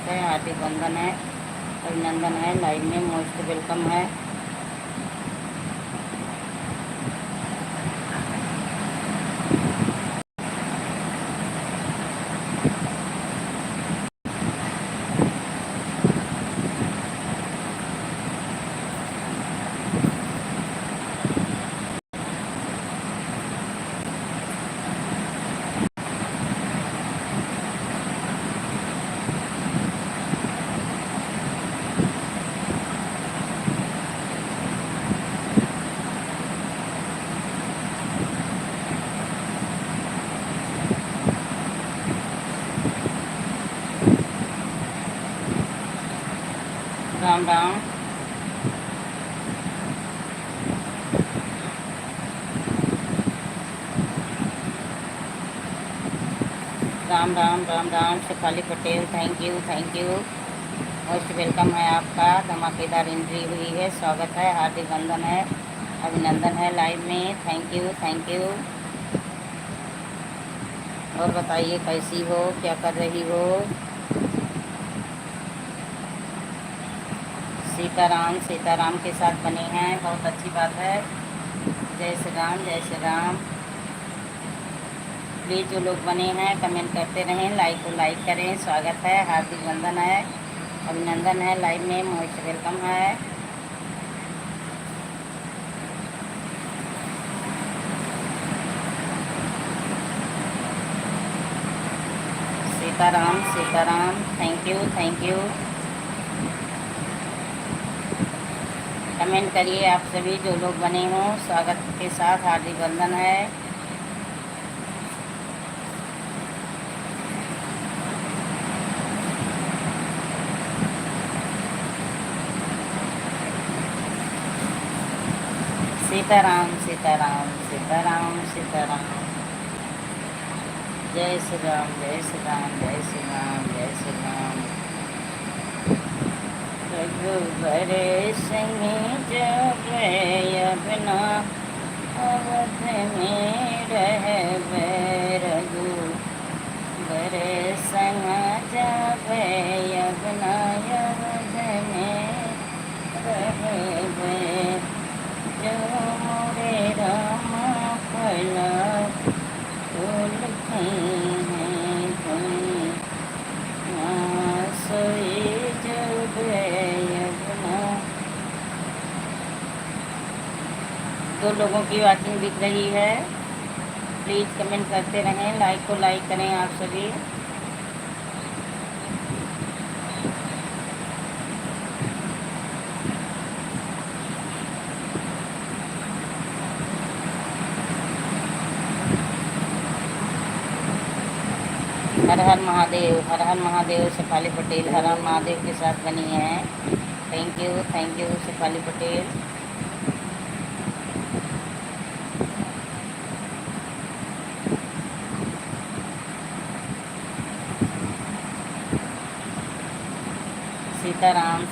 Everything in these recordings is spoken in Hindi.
है, हार्दिक वंदन है, अभिनंदन है, लाइव में मोस्ट वेलकम है। Ram Ram. Ram Ram Ram Ram. Shefali Patel, thank you. Most welcome है आपका। धमाकेदार एंट्री हुई है, स्वागत है, हार्दिक वंदन है, अभिनंदन है लाइव में। Thank you. और बताइए कैसी हो, क्या कर रही हो? सीताराम के साथ बने हैं, बहुत अच्छी बात है। जय श्री राम, जय श्री राम। प्लीज़ जो लोग बने हैं कमेंट करते रहें, लाइक को लाइक करें। स्वागत है, हार्दिक वंदन है, अभिनंदन है, लाइव में मोस्ट वेलकम है। Sitaram, thank you. कमेंट करिए आप सभी जो लोग बने हों, स्वागत के साथ हार्दिक वंदन है। सीताराम। जय श्री राम, जय श्री राम, जय श्री राम, जय श्री राम। रघुबर सिंह जब अपना अवध में रहबे, रघुबर संग जब अपना अवध में रहबे, जो मोरे राम फला फूल हैं तुम सोई जब अपना। दो लोगों की वाचिंग दिख रही है, प्लीज़ कमेंट करते रहें, लाइक को लाइक करें आप सभी। हर हर महादेव। शेफाली पटेल हर हर महादेव के साथ बनी है। Thank you Shefali Patel. Sitaram.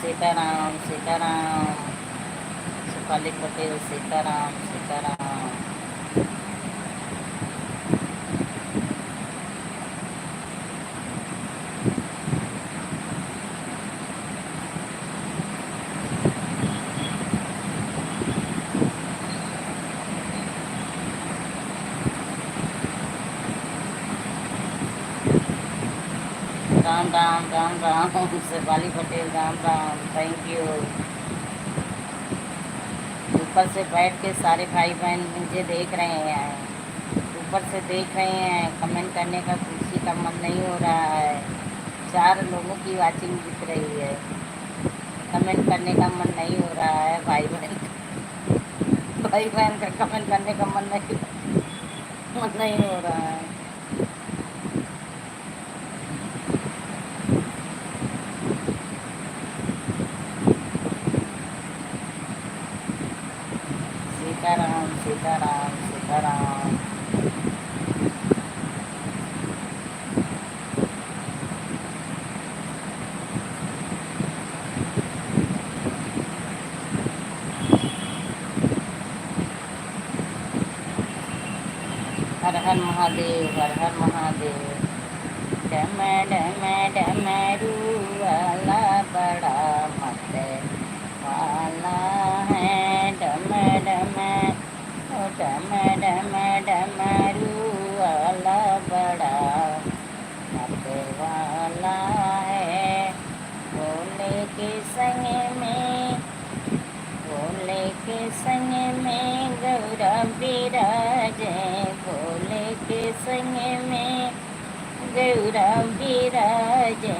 Shefali Patel, Sitaram. Ram Shefali Patel, Ram thank you. ऊपर से बैठ के सारे भाई बहन मुझे देख रहे हैं, ऊपर से देख रहे हैं, कमेंट करने का किसी का मन नहीं हो रहा है। 4 लोगों की वाचिंग दिख रही है, कमेंट करने का मन नहीं हो रहा है। भाई बहन का कमेंट करने का मन नहीं हो रहा है। सीताराम। हर हर महादेव। डम डमरू संग में गौरा बिराजे, भोले के संग में गौरा बिराजे,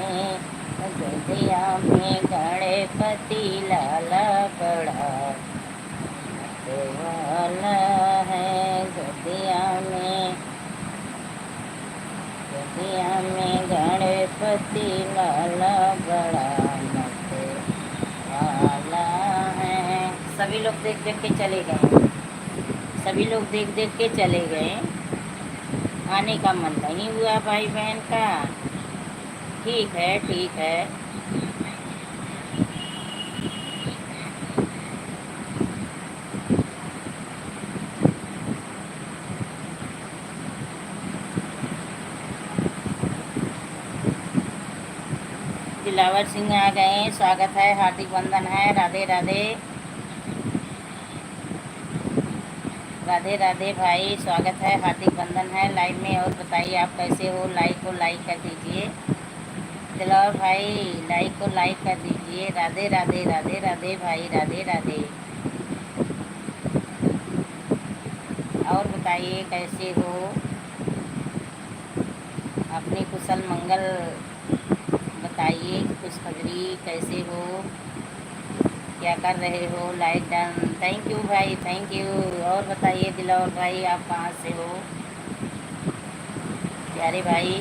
गोदिया में गणपति लाला बड़ा वाला है, गोदिया में गणपति लाला बड़ा मत वाला है। सभी लोग देख देख के चले गए, सभी लोग देख देख के चले गए, आने का मन नहीं हुआ भाई बहन का। ठीक है, ठीक है। दिलावर सिंह आ गए, स्वागत है, हार्दिक वंदन है, राधे राधे, राधे राधे भाई, स्वागत है, हार्दिक वंदन है लाइव में। और बताइए आप कैसे हो? लाइक को लाइक कर दीजिए, दिलावर भाई लाइक को लाइक कर दीजिए। राधे राधे, राधे राधे भाई, राधे राधे। और बताइए कैसे हो? अपनी कुशल मंगल बताइए, खुशखबरी कैसे हो, क्या कर रहे हो? लाइक डन, थैंक यू भाई, थैंक यू। और बताइए दिलावर भाई आप कहाँ से हो प्यारे भाई?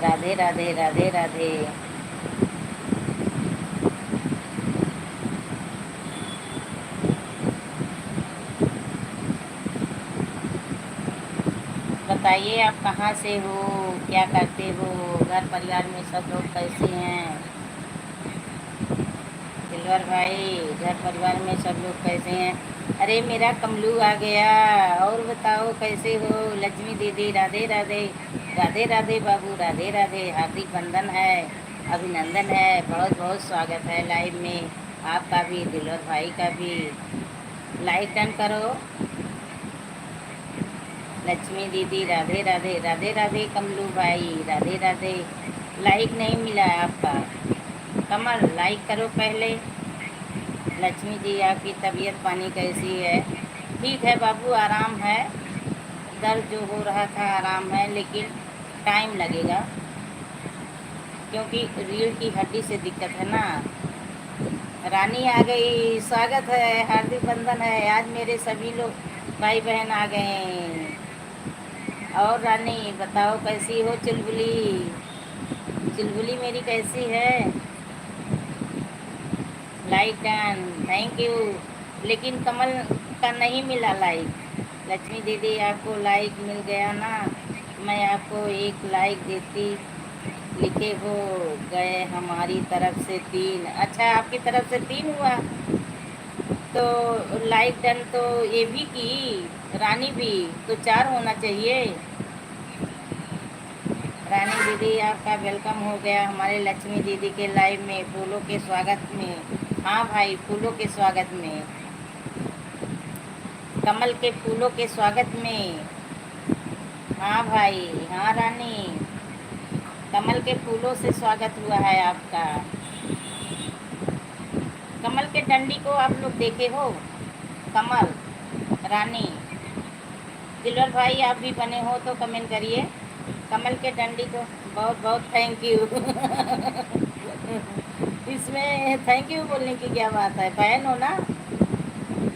राधे राधे, राधे राधे। बताइए आप कहाँ से हो, क्या करते हो, घर परिवार में सब लोग कैसे हैं? दिलवर भाई घर परिवार में सब लोग कैसे हैं? अरे मेरा कमलू आ गया। और बताओ कैसे हो लक्ष्मी दीदी? राधे राधे, राधे राधे बाबू, राधे राधे, हार्दिक वंदन है, अभिनंदन है, बहुत बहुत स्वागत है लाइव में आपका भी, दिलवर भाई का भी। लाइक डन करो लक्ष्मी दीदी, राधे राधे, राधे राधे कमलू भाई, राधे राधे। लाइक नहीं मिला है आपका, कमल लाइक करो पहले। लक्ष्मी जी आपकी तबीयत पानी कैसी है? ठीक है बाबू, आराम है, दर्द जो हो रहा था आराम है, लेकिन टाइम लगेगा क्योंकि रीढ़ की हड्डी से दिक्कत है ना। रानी आ गई, स्वागत है, हार्दिक वंदन है। आज मेरे सभी लोग भाई बहन आ गए। और रानी बताओ कैसी हो? चुलबुली, चुलबुली मेरी कैसी है? Like done, thank you. लेकिन कमल का नहीं मिला लाइक। लक्ष्मी दीदी आपको लाइक मिल गया ना, मैं आपको एक लाइक देती। लिखे हो गए हमारी तरफ से 3। अच्छा आपकी तरफ से 3 हुआ तो लाइक डन तो ये भी की, रानी भी, तो 4 होना चाहिए। रानी दीदी आपका वेलकम हो गया हमारे लक्ष्मी दीदी के लाइव में, फूलों के स्वागत में। हाँ भाई, फूलों के स्वागत में, कमल के फूलों के स्वागत में। हाँ भाई, हाँ रानी, कमल के फूलों से स्वागत हुआ है आपका। कमल के डंडी को आप लोग देखे हो? कमल, रानी, दिलवर भाई आप भी बने हो तो कमेंट करिए। कमल के डंडी को बहुत बहुत थैंक यू। इसमें थैंक यू बोलने की क्या बात है? बहन हो ना,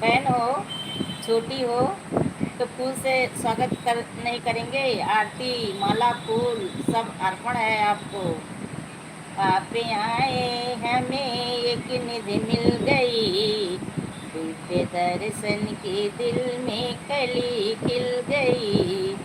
बहन हो, छोटी हो तो फूल से स्वागत कर नहीं करेंगे? आरती, माला, फूल सब अर्पण है आपको। आप आए हमें एक निधि मिल गई, दिव्य दर्शन की दिल में कली खिल गई।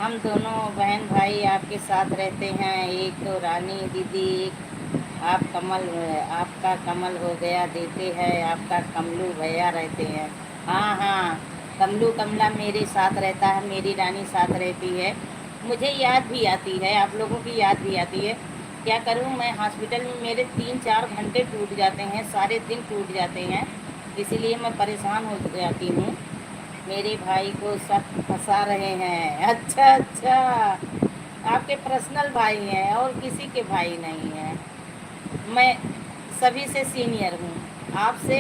हम दोनों बहन भाई आपके साथ रहते हैं, एक तो रानी दीदी, एक आप कमल, आपका कमल हो गया देते हैं, आपका कमलू भैया रहते हैं। हाँ हाँ, कमलू कमला मेरे साथ रहता है, मेरी रानी साथ रहती है। मुझे याद भी आती है, आप लोगों की याद भी आती है। क्या करूँ मैं, हॉस्पिटल में मेरे 3-4 घंटे टूट जाते हैं, सारे दिन टूट जाते हैं, इसीलिए मैं परेशान हो जाती हूँ। मेरे भाई को सब फंसा रहे हैं। अच्छा अच्छा, आपके पर्सनल भाई हैं और किसी के भाई नहीं हैं। मैं सभी से सीनियर हूँ, आपसे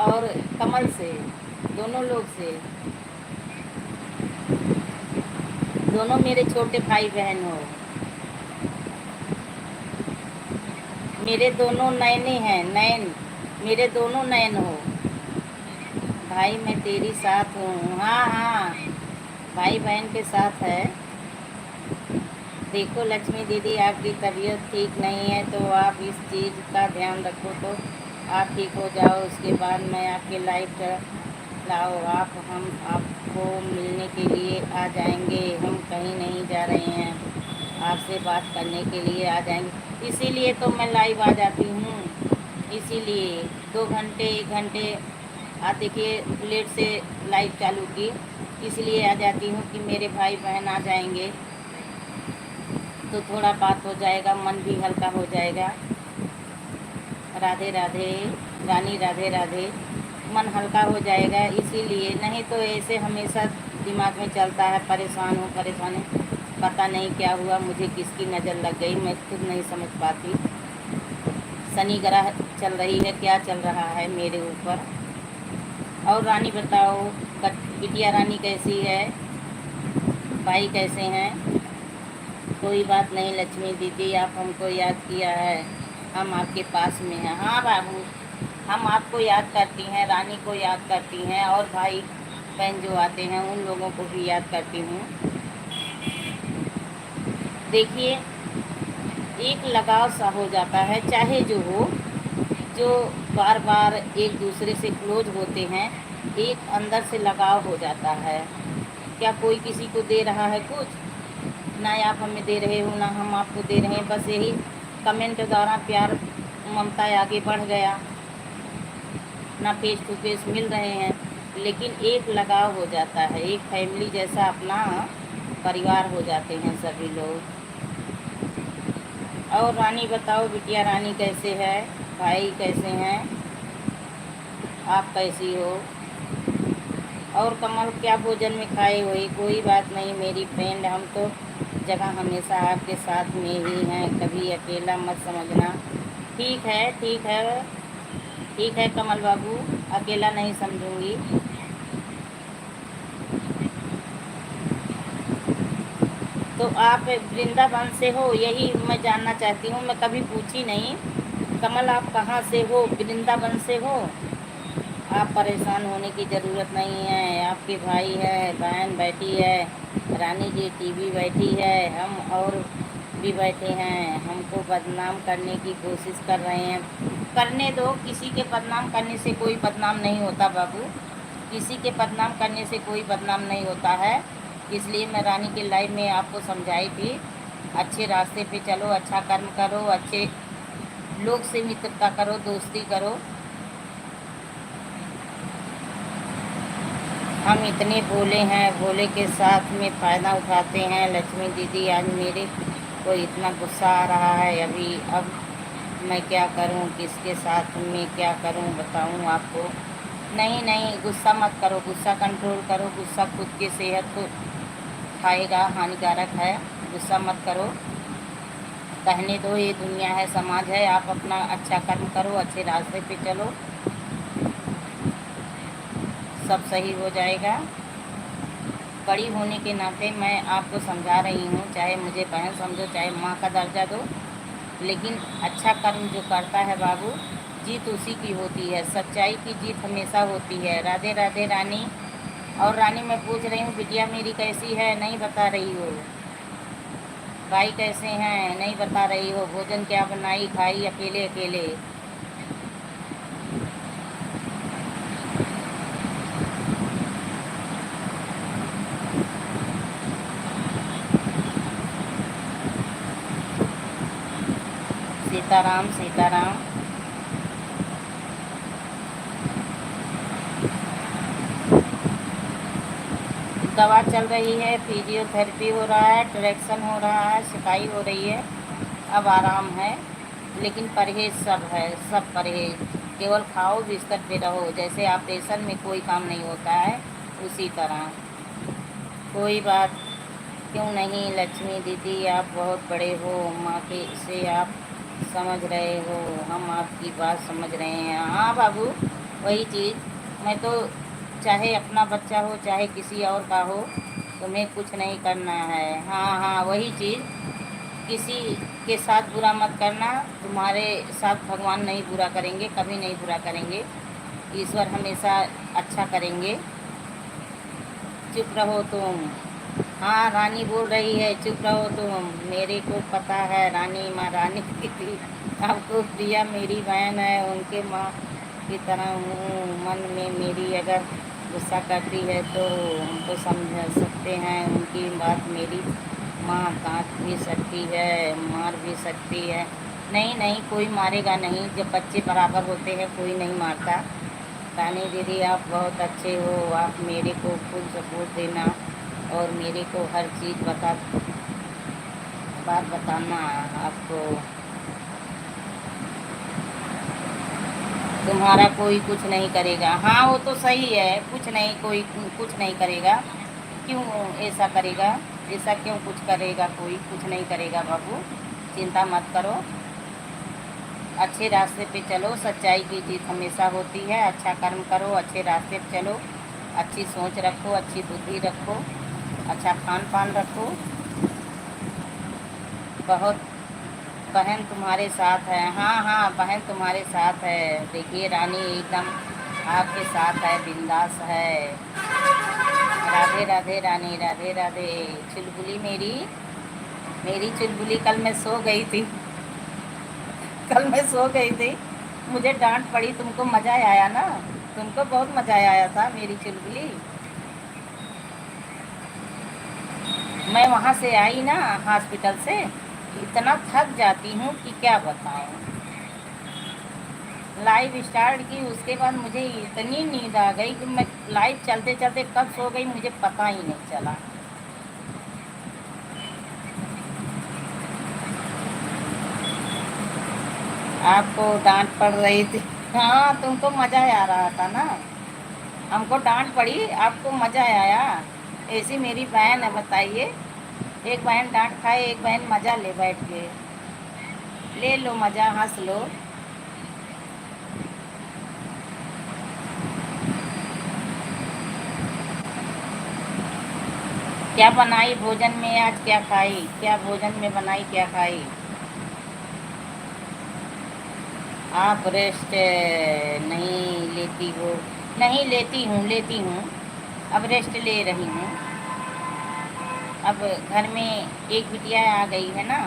और कमल से, दोनों लोग से। दोनों मेरे छोटे भाई बहन हो। मेरे दोनों नैने हैं, नैन, मेरे दोनों नैन हो। भाई मैं तेरी साथ हूँ, हाँ हाँ, भाई बहन के साथ है। देखो लक्ष्मी दीदी, आपकी तबीयत ठीक नहीं है तो आप इस चीज़ का ध्यान रखो तो आप ठीक हो जाओ। उसके बाद मैं आपके लाइव लाओ, आप हम आपको मिलने के लिए आ जाएंगे। हम कहीं नहीं जा रहे हैं, आपसे बात करने के लिए आ जाएंगे। इसीलिए तो मैं लाइव आ जाती हूँ, इसीलिए 2 घंटे 1 घंटे देखिए लेट से लाइव चालू की, इसलिए आ जाती हूँ कि मेरे भाई बहन आ जाएंगे तो थोड़ा बात हो जाएगा, मन भी हल्का हो जाएगा। राधे राधे रानी, राधे राधे। मन हल्का हो जाएगा इसीलिए, नहीं तो ऐसे हमेशा दिमाग में चलता है परेशान हूँ परेशान हूँ। पता नहीं क्या हुआ, मुझे किसकी नज़र लग गई, मैं खुद नहीं समझ पाती। शनि ग्रह चल रही है, क्या चल रहा है मेरे ऊपर। और रानी बताओ, बिटिया रानी कैसी है, भाई कैसे हैं? कोई बात नहीं लक्ष्मी दीदी, आप हमको याद किया है, हम आपके पास में हैं। हाँ बाबू, हम आपको याद करती हैं, रानी को याद करती हैं, और भाई बहन जो आते हैं उन लोगों को भी याद करती हूँ। देखिए, एक लगाव सा हो जाता है, चाहे जो हो, जो बार बार एक दूसरे से क्लोज होते हैं, एक अंदर से लगाव हो जाता है। क्या कोई किसी को दे रहा है कुछ? ना आप हमें दे रहे हो, ना हम आपको दे रहे हैं। बस यही कमेंट द्वारा प्यार ममता आगे बढ़ गया, ना फेस टू फेस मिल रहे हैं, लेकिन एक लगाव हो जाता है, एक फैमिली जैसा अपना परिवार हो जाते हैं सभी लोग। और रानी बताओ, बिटिया रानी कैसे है, भाई कैसे हैं, आप कैसी हो? और कमल, क्या भोजन में खाए हुए? कोई बात नहीं मेरी फ्रेंड, हम तो जगह हमेशा आपके साथ में ही हैं, कभी अकेला मत समझना। ठीक है ठीक है ठीक है कमल बाबू, अकेला नहीं समझूंगी। तो आप वृंदावन से हो, यही मैं जानना चाहती हूँ, मैं कभी पूछी नहीं। कमल आप कहाँ से हो? वृंदावन से हो? आप परेशान होने की ज़रूरत नहीं है, आपके भाई है, बहन बैठी है, रानी जी टीवी बैठी है, हम और भी बैठे हैं, हमको बदनाम करने की कोशिश कर रहे हैं। करने दो, किसी के बदनाम करने से कोई बदनाम नहीं होता बाबू, किसी के बदनाम करने से कोई बदनाम नहीं होता है। इसलिए मैं रानी के लाइव में आपको समझाई थी, अच्छे रास्ते पे चलो, अच्छा कर्म करो, अच्छे लोग से मित्रता करो, दोस्ती करो। हम इतने भोले हैं, भोले के साथ में फ़ायदा उठाते हैं। लक्ष्मी दीदी, आज मेरे को इतना गुस्सा आ रहा है अभी, अब मैं क्या करूं, किसके साथ में क्या करूं, बताऊं आपको? नहीं नहीं, गुस्सा मत करो, गुस्सा कंट्रोल करो, गुस्सा खुद की सेहत को खाएगा, हानिकारक है। गुस्सा मत करो, कहने दो, ये दुनिया है, समाज है, आप अपना अच्छा कर्म करो, अच्छे रास्ते पे चलो, सब सही हो जाएगा। बड़ी होने के नाते मैं आपको समझा रही हूँ, चाहे मुझे बहन समझो, चाहे माँ का दर्जा दो, लेकिन अच्छा कर्म जो करता है बाबू, जीत उसी की होती है, सच्चाई की जीत हमेशा होती है। राधे राधे रानी। और रानी, मैं पूछ रही हूँ, बिटिया मेरी कैसी है? नहीं बता रही हो। भाई कैसे हैं? नहीं बता रही हो। भोजन क्या बनाई खाई अकेले अकेले? सीताराम सीताराम। दवा चल रही है, फिजियोथेरेपी हो रहा है, ट्रैक्शन हो रहा है, सिकाई हो रही है, अब आराम है, लेकिन परहेज सब है, सब परहेज। केवल खाओ, बिस्तर पे रहो, जैसे ऑपरेशन में कोई काम नहीं होता है उसी तरह। कोई बात क्यों नहीं लक्ष्मी दीदी, आप बहुत बड़े हो, माँ के से आप समझ रहे हो, हम आपकी बात समझ रहे हैं। हाँ बाबू, वही चीज़। मैं तो चाहे अपना बच्चा हो चाहे किसी और का हो, तुम्हें कुछ नहीं करना है। हाँ हाँ, वही चीज़। किसी के साथ बुरा मत करना, तुम्हारे साथ भगवान नहीं बुरा करेंगे, कभी नहीं बुरा करेंगे। ईश्वर हमेशा अच्छा करेंगे। चुप रहो तुम। हाँ, रानी बोल रही है, चुप रहो तुम। मेरे को पता है रानी, माँ रानी की थी। आपको प्रिया मेरी बहन है, उनके माँ की तरह हूँ। मन में मेरी अगर गुस्सा करती है तो हमको समझ सकते हैं, उनकी बात मेरी माँ डांट भी सकती है, मार भी सकती है। नहीं नहीं, कोई मारेगा नहीं, जब बच्चे बराबर होते हैं कोई नहीं मारता। रानी दीदी, आप बहुत अच्छे हो, आप मेरे को फुल सपोर्ट देना और मेरे को हर चीज़ बात बताना। आपको तुम्हारा कोई कुछ नहीं करेगा। हाँ, वो तो सही है, कुछ नहीं, कोई कुछ नहीं करेगा। क्यों ऐसा करेगा? ऐसा क्यों कुछ करेगा? कोई कुछ नहीं करेगा बाबू, चिंता मत करो। अच्छे रास्ते पे चलो, सच्चाई की जीत हमेशा होती है। अच्छा कर्म करो, अच्छे रास्ते पे चलो, अच्छी सोच रखो, अच्छी बुद्धि रखो, अच्छा खान पान रखो। बहुत बहन तुम्हारे साथ है। हाँ हाँ, बहन तुम्हारे साथ है। देखिए रानी एकदम आपके साथ है, बिंदास है। राधे राधे रानी, राधे राधे। चुलबुली मेरी, मेरी चुलबुली, कल मैं सो गई थी। कल मैं सो गई थी, मुझे डांट पड़ी। तुमको मज़ा आया ना? तुमको बहुत मज़ा आया था मेरी चुलबुली। मैं वहाँ से आई ना हॉस्पिटल से, इतना थक जाती हूँ कि क्या बताऊँ। लाइव स्टार्ट की, उसके बाद मुझे इतनी नींद आ गई कि मैं लाइव चलते चलते कब सो गई मुझे पता ही नहीं चला। आपको डांट पड़ रही थी? हाँ, तुमको मज़ा आ रहा था ना। हमको डांट पड़ी, आपको मज़ा आया। ऐसी मेरी बहन है, बताइए। एक बहन डांट खाए, एक बहन मज़ा ले बैठ के। ले लो मज़ा, हंस लो। क्या बनाई भोजन में आज, क्या खाई? क्या भोजन में बनाई, क्या खाई? आप रेस्ट नहीं लेती हो? नहीं, लेती हूँ, लेती हूँ। अब रेस्ट ले रही हूँ। अब घर में एक बिटिया आ गई है ना,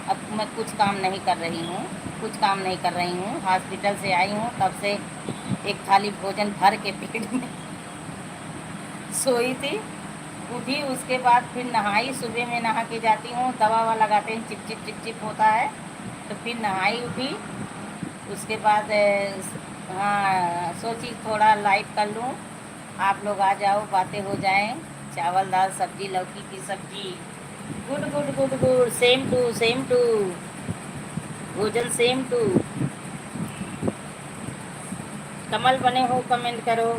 अब मैं कुछ काम नहीं कर रही हूँ, कुछ काम नहीं कर रही हूँ। हॉस्पिटल से आई हूँ तब से एक थाली भोजन भर के पेट में सोई थी। उठी, उसके बाद फिर नहाई। सुबह में नहा के जाती हूँ, दवा ववा लगाते हैं, चिप चिप चिप चिप होता है, तो फिर नहाई उठी। उसके बाद हाँ, सोची थोड़ा लाइट कर लूँ, आप लोग आ जाओ, बातें हो जाएं। चावल दाल सब्जी, लौकी की सब्जी। Good good good good, same to same to. भोजन सेम टू। कमल बने हो, कमेंट करो।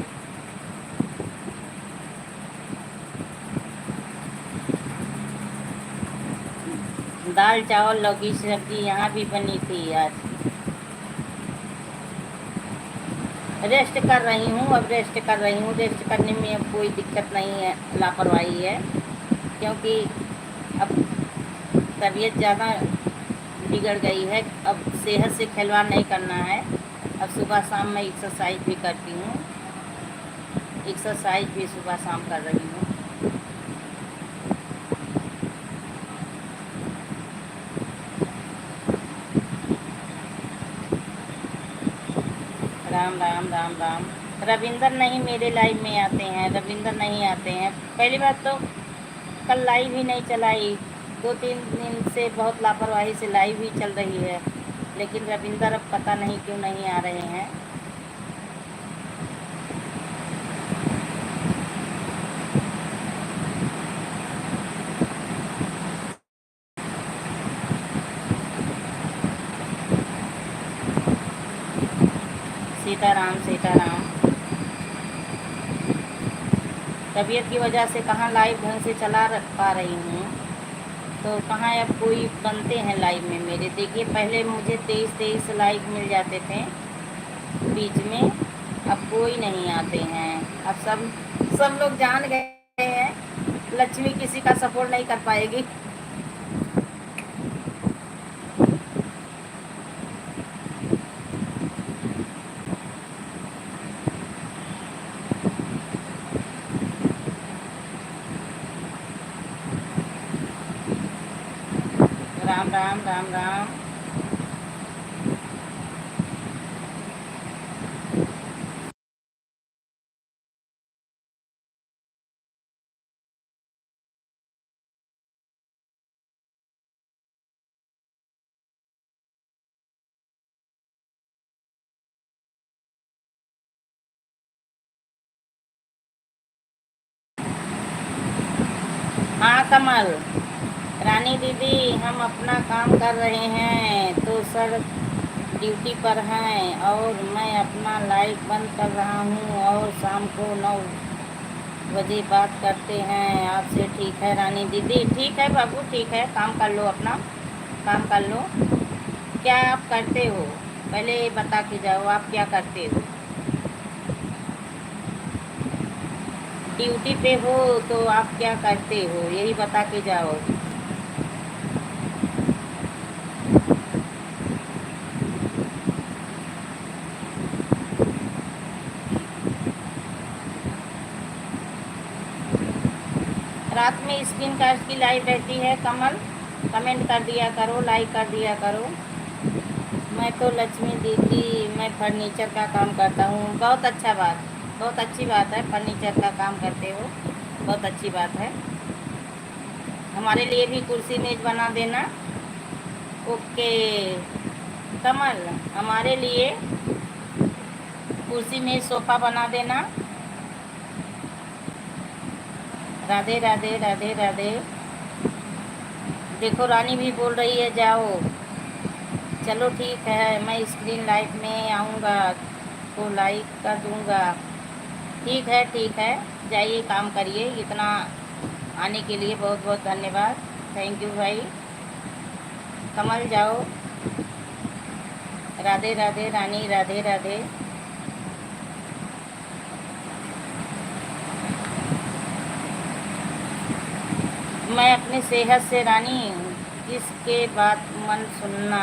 दाल चावल लौकी की सब्जी यहाँ भी बनी थी आज। रेस्ट कर रही हूँ, अब रेस्ट कर रही हूँ। रेस्ट करने में अब कोई दिक्कत नहीं है, लापरवाही है, क्योंकि अब तबीयत ज़्यादा बिगड़ गई है। अब सेहत से खिलवाड़ नहीं करना है। अब सुबह शाम मैं एक्सरसाइज भी करती हूँ, एक्सरसाइज भी सुबह शाम कर रही हूँ। राम राम राम राम। रविंदर नहीं मेरे लाइव में आते हैं, रविंदर नहीं आते हैं। पहली बात तो कल लाइव ही नहीं चलाई, 2-3 दिन से बहुत लापरवाही से लाइव ही चल रही है, लेकिन रविंदर अब पता नहीं क्यों नहीं आ रहे हैं। सीताराम सीताराम। तबीयत की वजह से कहाँ लाइव ढंग से चला पा रही हूँ, तो कहाँ अब कोई बनते हैं लाइव में मेरे। देखिए पहले मुझे 23 लाइक मिल जाते थे बीच में, अब कोई नहीं आते हैं। अब सब लोग जान गए हैं लक्ष्मी किसी का सपोर्ट नहीं कर पाएगी। राम राम राम राम। हाँ कमल रानी दीदी, हम अपना काम कर रहे हैं तो सर ड्यूटी पर हैं, और मैं अपना लाइव बंद कर रहा हूँ और शाम को 9 बजे बात करते हैं आपसे। ठीक है रानी दीदी, ठीक है बाबू, ठीक है, काम कर लो, अपना काम कर लो। क्या आप करते हो पहले बता के जाओ, आप क्या करते हो? ड्यूटी पे हो तो आप क्या करते हो, यही बता के जाओ। रात में स्क्रीन कास्ट की लाइव रहती है कमल, कमेंट कर दिया करो, लाइक कर दिया करो। मैं तो लक्ष्मी दीदी, मैं फर्नीचर का काम करता हूँ। बहुत अच्छा बात, बहुत अच्छी बात है, फर्नीचर का काम करते हो, बहुत अच्छी बात है। हमारे लिए भी कुर्सी मेज बना देना। ओके कमल, हमारे लिए कुर्सी मेज सोफ़ा बना देना। राधे राधे राधे राधे। देखो रानी भी बोल रही है जाओ। चलो ठीक है, मैं स्क्रीन लाइव में आऊँगा तो लाइक कर दूँगा। ठीक है ठीक है, जाइए काम करिए। इतना आने के लिए बहुत बहुत धन्यवाद, थैंक यू भाई। कमल जाओ। राधे राधे रानी, राधे राधे। मैं अपनी सेहत से रानी, किसके बात मन सुनना।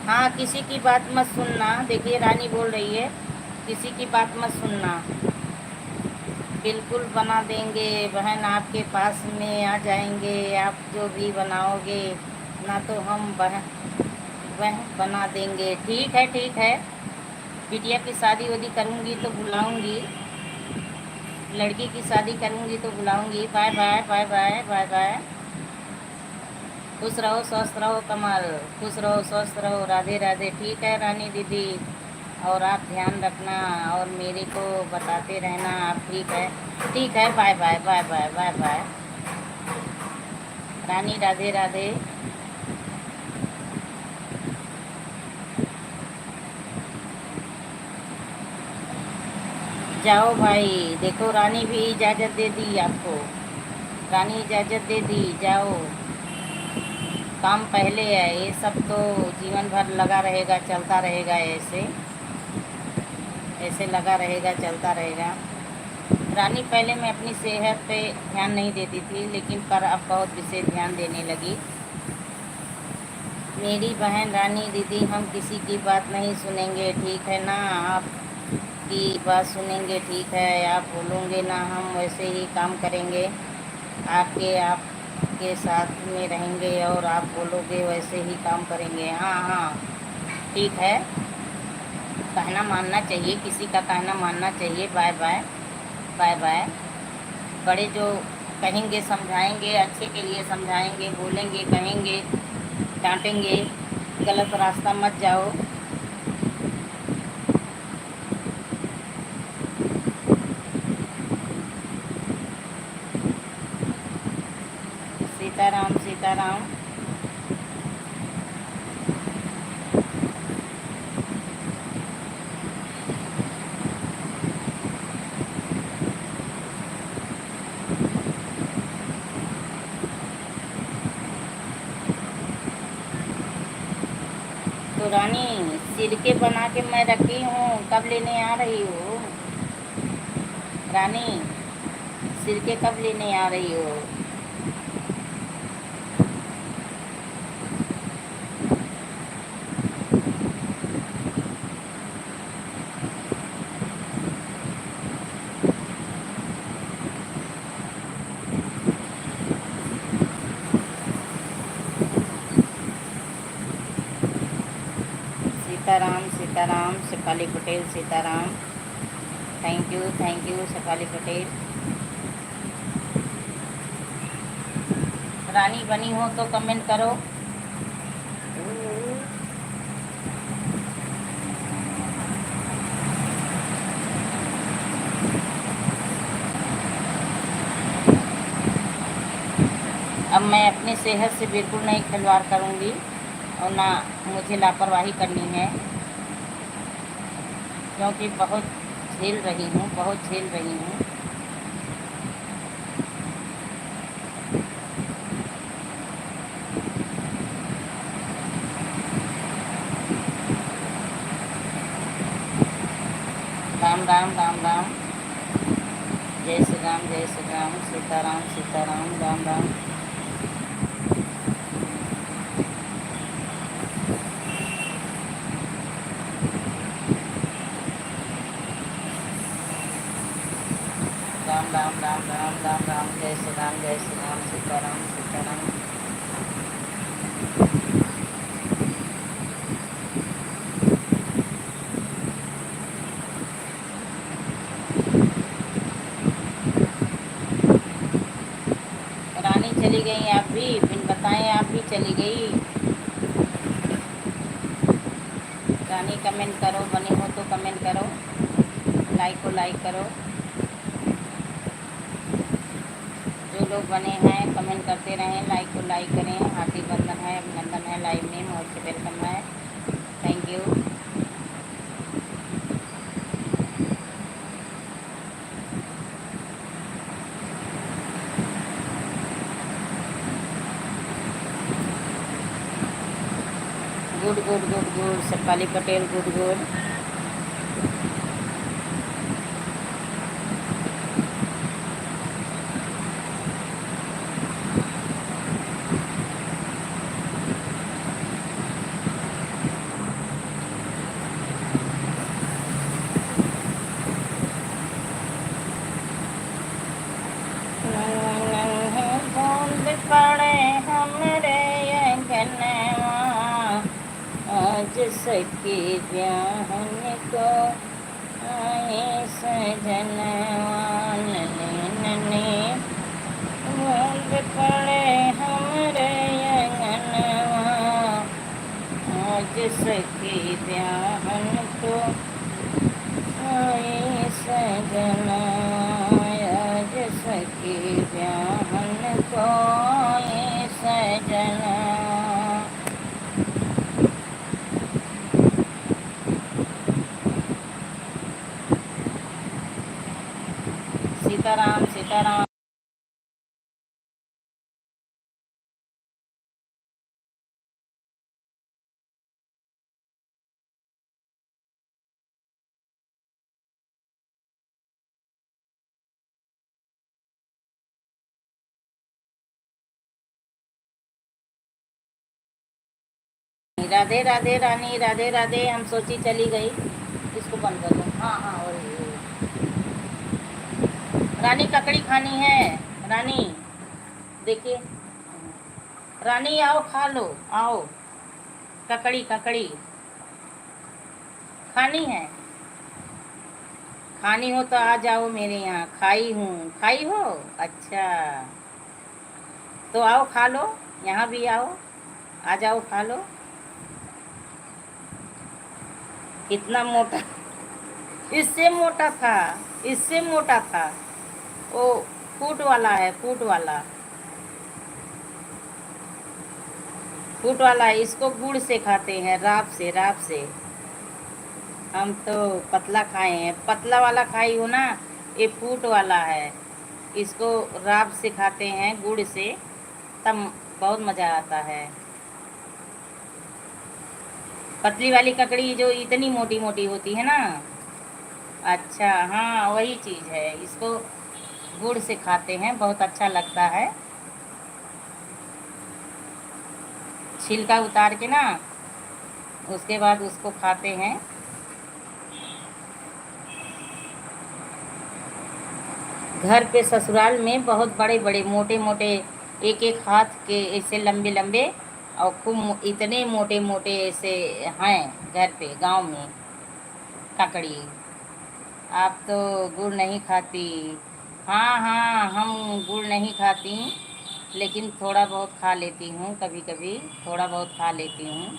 हाँ किसी की बात मत सुनना। देखिए रानी बोल रही है किसी की बात मत सुनना। बिल्कुल बना देंगे बहन, आपके पास में आ जाएंगे। आप जो भी बनाओगे ना तो हम वह बना देंगे। ठीक है ठीक है, बिटिया की शादी वादी करूँगी तो बुलाऊँगी, लड़की की शादी करूँगी तो बुलाऊँगी। Bye bye bye bye bye bye. खुश रहो स्वस्थ रहो कमल, खुश रहो स्वस्थ रहो। राधे राधे। ठीक है रानी दीदी, और आप ध्यान रखना और मेरे को बताते रहना आप। ठीक है, bye bye bye bye bye bye रानी। राधे राधे। जाओ भाई, देखो रानी भी इजाज़त दे दी आपको, रानी इजाज़त दे दी, जाओ। काम पहले है, ये सब तो जीवन भर लगा रहेगा, चलता रहेगा, ऐसे ऐसे लगा रहेगा, चलता रहेगा। रानी पहले मैं अपनी सेहत पे ध्यान नहीं देती थी, लेकिन पर अब बहुत विशेष ध्यान देने लगी। मेरी बहन रानी दीदी, हम किसी की बात नहीं सुनेंगे, ठीक है ना? आपकी बात सुनेंगे, ठीक है? आप बोलोगे ना, हम वैसे ही काम करेंगे। आपके साथ में रहेंगे और आप बोलोगे वैसे ही काम करेंगे। हाँ हाँ ठीक है, कहना मानना चाहिए, किसी का कहना मानना चाहिए। Bye bye bye bye. बड़े जो कहेंगे समझाएंगे, अच्छे के लिए समझाएंगे, बोलेंगे, कहेंगे, डांटेंगे। गलत रास्ता मत जाओ। सीताराम सीताराम। तो रानी सिरके बना के मैं रखी हूँ, कब लेने आ रही हो? रानी सिरके कब लेने आ रही हो? सीताराम सीताराम शेफाली पटेल सीताराम। Thank you Shefali Patel. रानी बनी हो तो कमेंट करो। अब मैं अपनी सेहत से बिल्कुल नहीं खिलवाड़ करूँगी और ना मुझे लापरवाही करनी है, क्योंकि बहुत झेल रही हूँ, बहुत झेल रही हूँ। राम राम राम राम। जय श्री राम जय श्री राम। सीताराम सीताराम राम राम। राम राम राम राम राम राम। जय श्री राम सीताराम सीताराम। रानी चली गई, आप भी बिन बताएं आप भी चली गई। रानी कमेंट करो, बनी हो तो कमेंट करो, लाइक को लाइक करो। जो लोग बने हैं कमेंट करते रहें, लाइक को लाइक करें। हार्दिक बंधन है, अभिनंदन है, लाइव में मोस्ट वेलकम है। Thank you. Good good good good Shefali Patel good good. पड़े हमरे अंगनवा आज सखी ब्याहन को आए सजनवा। नन्हे बूंद पड़े हमरे अंगनवा आज सखी ब्याहन को आए सजनवा। आज सखी ब्याहन को आए सजना। सीताराम सीताराम। राधे राधे रानी, राधे राधे। हम सोची चली गई, इसको बंद कर दो। हाँ हाँ। और रानी ककड़ी खानी है। रानी देखिए, रानी आओ खा लो, आओ। ककड़ी ककड़ी खानी है, खानी हो तो आ जाओ मेरे यहाँ। खाई हूँ, खाई हो? अच्छा तो आओ खा लो, यहाँ भी आओ, आ जाओ खा लो। कितना मोटा, इससे मोटा था, इससे मोटा था। वो फूट वाला है, फूट वाला, फूट वाला है। इसको गुड़ से खाते हैं, राब से, राब से। हम तो पतला खाए हैं, पतला वाला खाई हो ना, ये फूट वाला है। इसको राब से खाते हैं, गुड़ से, तब बहुत मज़ा आता है। पतली वाली ककड़ी जो इतनी मोटी मोटी होती है ना। अच्छा, हाँ वही चीज़ है। इसको गुड़ से खाते हैं, बहुत अच्छा लगता है। छिलका उतार के ना, उसके बाद उसको खाते हैं। घर पे ससुराल में बहुत बड़े बड़े मोटे मोटे, एक एक हाथ के ऐसे लंबे लंबे, और खूब इतने मोटे मोटे ऐसे हैं घर पे गांव में ककड़ी। आप तो गुड़ नहीं खाती। हाँ हाँ, हम गुड़ नहीं खाती, लेकिन थोड़ा बहुत खा लेती हूँ, कभी कभी थोड़ा बहुत खा लेती हूँ।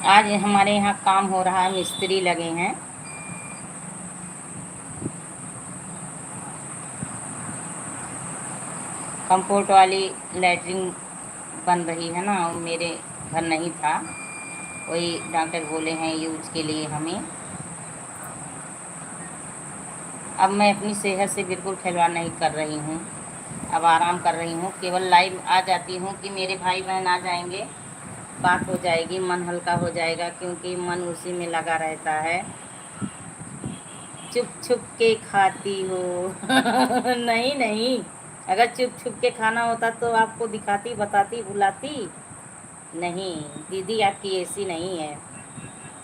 आज हमारे यहाँ काम हो रहा है, मिस्त्री लगे हैं। कंपोर्ट वाली लैट्रिन बन रही है ना, वो मेरे घर नहीं था, वही डॉक्टर बोले हैं यूज के लिए हमें। अब मैं अपनी सेहत से बिल्कुल खिलवाड़ नहीं कर रही हूँ, अब आराम कर रही हूँ। केवल लाइव आ जाती हूँ कि मेरे भाई बहन आ जाएंगे, बात हो जाएगी, मन हल्का हो जाएगा, क्योंकि मन उसी में लगा रहता है। चुप छुप के खाती हो। नहीं नहीं, अगर चुप छुप के खाना होता तो आपको दिखाती, बताती, बुलाती। नहीं, दीदी आपकी ऐसी नहीं है,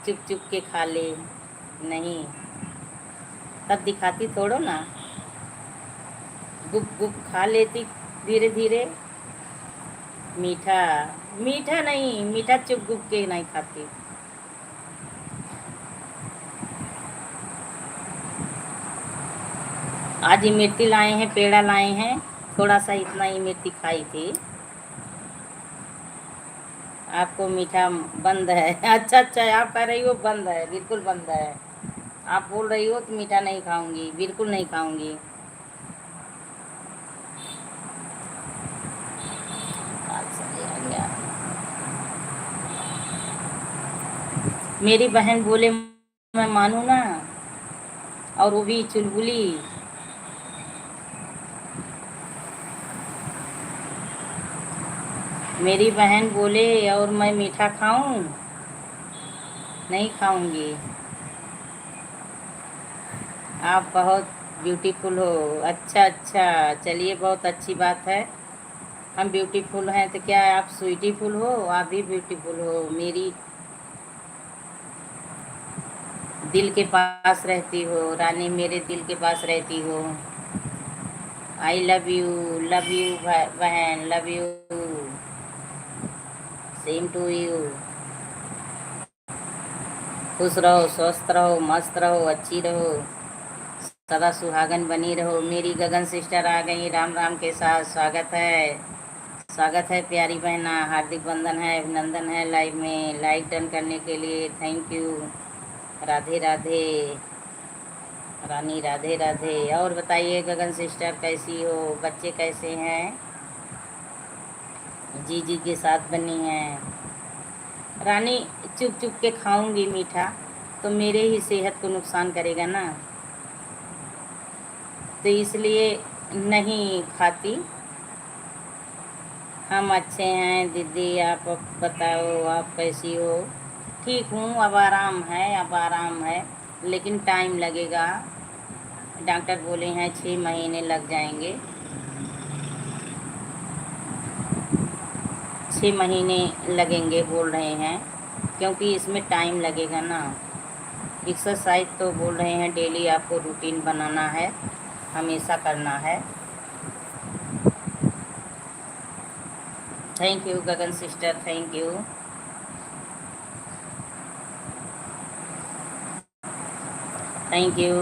चुप चुप के खा ले। नहीं, तब दिखाती थोड़ो ना, गुप गुप खा लेती धीरे धीरे। मीठा, मीठा नहीं, मीठा चुप गुप के नहीं खाती। आज इमरती लाए हैं, पेड़ा लाए हैं, थोड़ा सा इतना इमरती खाई थी। आपको मीठा बंद है। अच्छा अच्छा, आप कह रही हो बंद है, बिल्कुल बंद है। आप बोल रही हो तो मीठा नहीं खाऊंगी, बिल्कुल नहीं खाऊंगी। अच्छा, आ गया। मेरी बहन बोले मैं मानू ना, और वो भी चुलबुली। मेरी बहन बोले और मैं मीठा खाऊं, नहीं खाऊंगी। आप बहुत ब्यूटीफुल हो। अच्छा अच्छा, चलिए बहुत अच्छी बात है। हम ब्यूटीफुल हैं तो क्या आप स्वीटीफुल हो? आप भी ब्यूटीफुल हो। मेरी दिल के पास रहती हो रानी, मेरे दिल के पास रहती हो। आई लव यू बहन, love you. Same to you. खुश रहो, स्वस्थ रहो, मस्त रहो, अच्छी रहो, सदा सुहागन बनी रहो। मेरी गगन सिस्टर आ गई राम राम के साथ। स्वागत है, स्वागत है प्यारी बहना, हार्दिक वंदन है, अभिनंदन है लाइव में। लाइक डन करने के लिए थैंक यू। राधे राधे रानी, राधे राधे। और बताइए गगन सिस्टर कैसी हो, बच्चे कैसे हैं? जी जी के साथ बनी हैं रानी। चुप चुप के खाऊंगी मीठा तो मेरे ही सेहत को नुकसान करेगा ना, तो इसलिए नहीं खाती। हम अच्छे हैं दीदी, आप बताओ आप कैसी हो? ठीक हूँ, अब आराम है, अब आराम है, लेकिन टाइम लगेगा। डॉक्टर बोले हैं 6 महीने लग जाएंगे। 6 महीने लगेंगे बोल रहे हैं, क्योंकि इसमें टाइम लगेगा ना। एक्सरसाइज तो बोल रहे हैं डेली आपको रूटीन बनाना है, हमेशा करना है। Thank you Gagan sister, thank you. Thank you.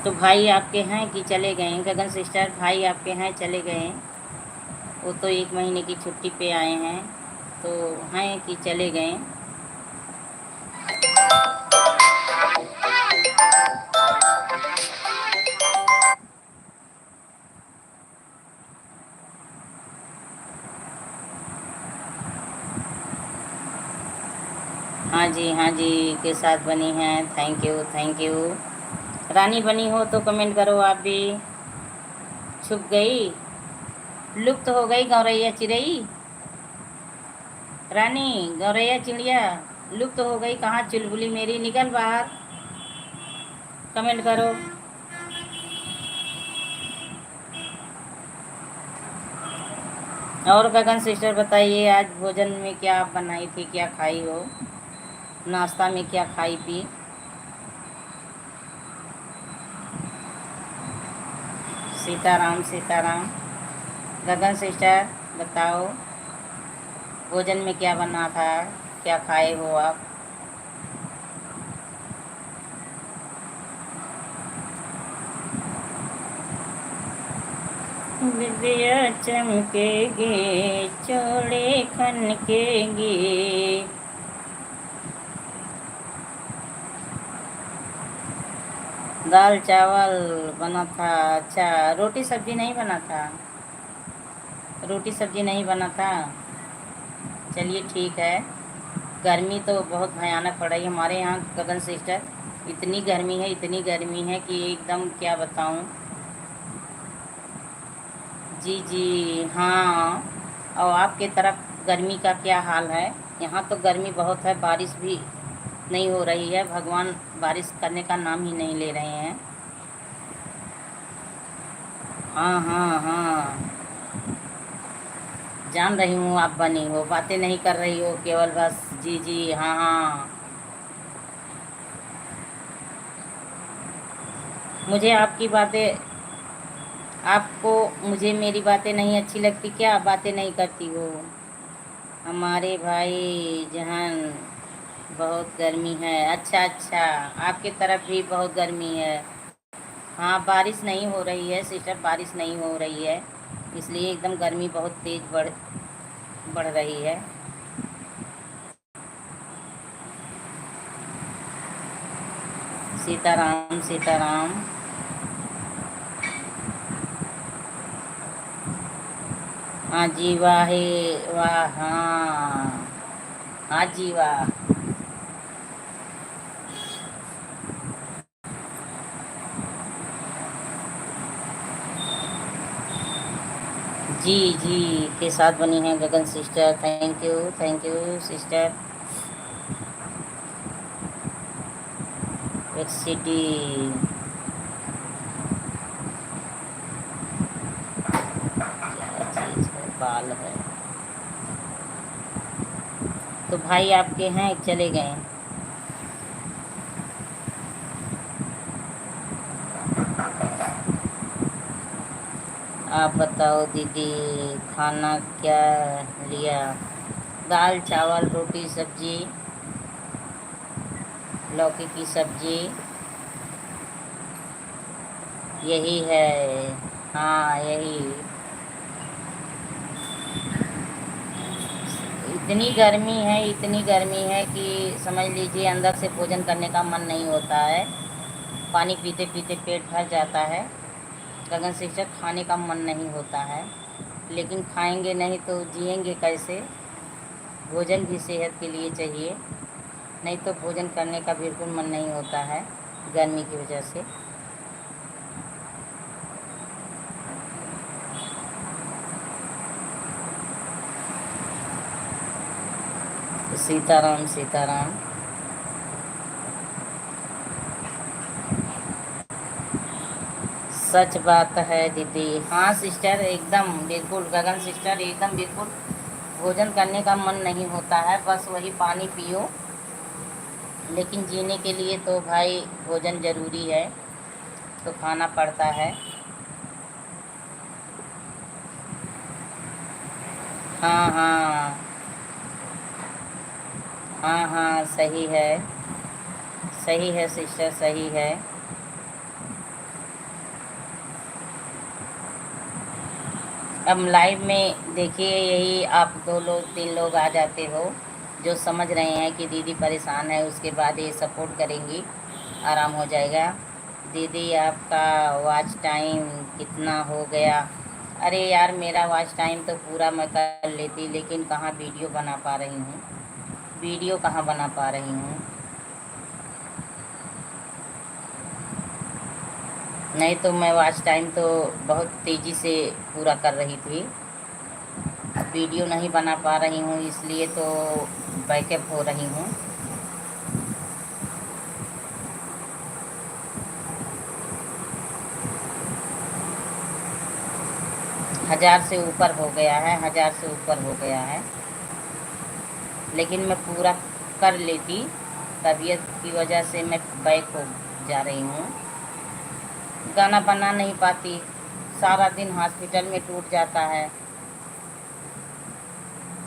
तो भाई आपके हैं कि चले गए? गगन सिस्टर, भाई आपके हैं चले गए? वो तो 1 महीने की छुट्टी पे आए हैं, तो हैं कि चले गए? हाँ जी, हाँ जी के साथ बनी हैं। Thank you, thank you. रानी बनी हो तो कमेंट करो आप भी। छुप गई, लुप्त हो गई गौरैया चिड़ई। रानी गौरैया चिड़िया लुप्त हो गई, कहाँ चुलबुली मेरी, निकल बाहर। कमेंट करो। और गगन सिस्टर बताइए, आज भोजन में क्या आप बनाई थी, क्या खाई हो, नाश्ता में क्या खाई पी। सीताराम सीताराम। गगन सिस्टर बताओ, भोजन में क्या बना था, क्या खाए हो आप। विद्या चमकेगी, चोड़े खनकेगी। दाल चावल बना था। अच्छा, रोटी सब्जी नहीं बना था, रोटी सब्जी नहीं बना था। चलिए ठीक है। गर्मी तो बहुत भयानक पड़ रही है हमारे यहाँ गगन सिस्टर। इतनी गर्मी है, इतनी गर्मी है कि एकदम क्या बताऊँ। जी जी हाँ। और आपके तरफ गर्मी का क्या हाल है। यहाँ तो गर्मी बहुत है, बारिश भी नहीं हो रही है, भगवान बारिश करने का नाम ही नहीं ले रहे हैं। हाँ हाँ हाँ, जान रही हूँ आप बनी हो, बातें नहीं कर रही हो केवल बस। जी जी हाँ हाँ। मुझे आपकी बातें, आपको, मुझे मेरी बातें नहीं अच्छी लगती क्या, बातें नहीं करती हो। हमारे भाई जहान बहुत गर्मी है। अच्छा अच्छा, आपके तरफ भी बहुत गर्मी है। हाँ, बारिश नहीं हो रही है सिस्टर, बारिश नहीं हो रही है, इसलिए एकदम गर्मी बहुत तेज़ बढ़ बढ़ रही है। सीताराम सीताराम। हाँ जी, वाह वाह हाँ। हाँ जी वाह। जी जी के साथ बनी है गगन सिस्टर, थैंक यू सिस्टर। एक्सिटी। क्या चीज़ है, बाल है। तो भाई आपके हैं चले गए। आप बताओ दीदी, खाना क्या लिया। दाल चावल रोटी सब्जी, लौकी की सब्जी, यही है। हाँ यही। इतनी गर्मी है, इतनी गर्मी है कि समझ लीजिए अंदर से भोजन करने का मन नहीं होता है। पानी पीते पीते पेट भर जाता है। गगन शिक्षक, खाने का मन नहीं होता है, लेकिन खाएंगे नहीं तो जिएंगे कैसे। भोजन भी सेहत के लिए चाहिए, नहीं तो भोजन करने का बिल्कुल मन नहीं होता है गर्मी की वजह से। सीताराम सीताराम। सच बात है दीदी। हाँ सिस्टर, एकदम बिल्कुल गगन सिस्टर, एकदम बिल्कुल। भोजन करने का मन नहीं होता है, बस वही पानी पियो। लेकिन जीने के लिए तो भाई भोजन ज़रूरी है, तो खाना पड़ता है। हाँ हाँ हाँ हाँ, सही है, सही है सिस्टर, सही है। अब लाइव में देखिए, यही आप 2 लोग 3 लोग आ जाते हो जो समझ रहे हैं कि दीदी परेशान है, उसके बाद ये सपोर्ट करेंगी, आराम हो जाएगा। दीदी आपका वॉच टाइम कितना हो गया। अरे यार, मेरा वॉच टाइम तो पूरा मैं कर लेती, लेकिन कहाँ वीडियो बना पा रही हूँ, वीडियो कहाँ बना पा रही हूँ। नहीं तो मैं वॉच टाइम तो बहुत तेज़ी से पूरा कर रही थी। अब वीडियो नहीं बना पा रही हूँ, इसलिए तो बैकअप हो रही हूँ। हज़ार से ऊपर हो गया है, 1000 से ऊपर हो गया है, लेकिन मैं पूरा कर लेती। तबीयत की वजह से मैं बैक हो जा रही हूँ, गाना बना नहीं पाती। सारा दिन हॉस्पिटल में टूट जाता है,